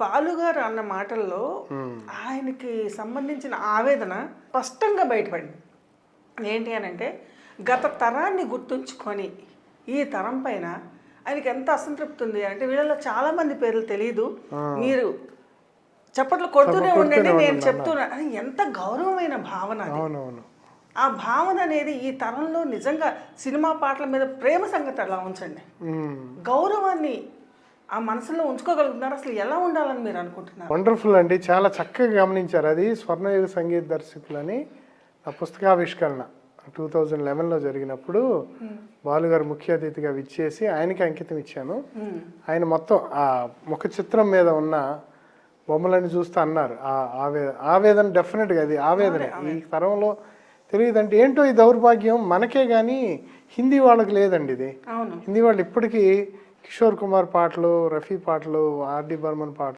బాలుగారు అన్న మాటల్లో ఆయనకి సంబంధించిన ఆవేదన స్పష్టంగా బయటపడింది. ఏంటి అని అంటే, గత తరాన్ని గుర్తుంచుకొని ఈ తరం పైన ఆయనకి ఎంత అసంతృప్తి ఉంది అంటే, వీళ్ళలో చాలా మంది పేర్లు తెలియదు, మీరు చప్పట్లు కొడుతూనే ఉండండి నేను చెప్తున్నా. అది ఎంత గౌరవమైన భావన అది. ఆ భావన అనేది ఈ తరంలో నిజంగా సినిమా పాటల మీద ప్రేమ సంగతి అలా ఉంచండి, గౌరవాన్ని ఆ మనసులో ఉంచుకోగలుగుతున్నారు. అసలు ఎలా ఉండాలని మీరు అనుకుంటున్నారు? వండర్ఫుల్ అండి, చాలా చక్కగా గమనించారు. అది స్వర్ణయుగ సంగీత దర్శకులని ఆ పుస్తకావిష్కరణ 2011లో జరిగినప్పుడు బాలుగారు ముఖ్య అతిథిగా విచ్చేసి ఆయనకి అంకితం ఇచ్చాను. ఆయన మొత్తం ఆ ముఖ చిత్రం మీద ఉన్న బొమ్మలని చూస్తూ అన్నారు ఆవేదన. డెఫినెట్గా అది ఆవేదన. ఈ తరంలో తెలియదంటే ఏంటో ఈ దౌర్భాగ్యం మనకే కానీ హిందీ వాళ్ళకి లేదండి ఇది. హిందీ వాళ్ళు ఇప్పటికీ కిషోర్ కుమార్ పాటలు, రఫీ పాటలు, ఆర్డి బర్మన్ పాటలు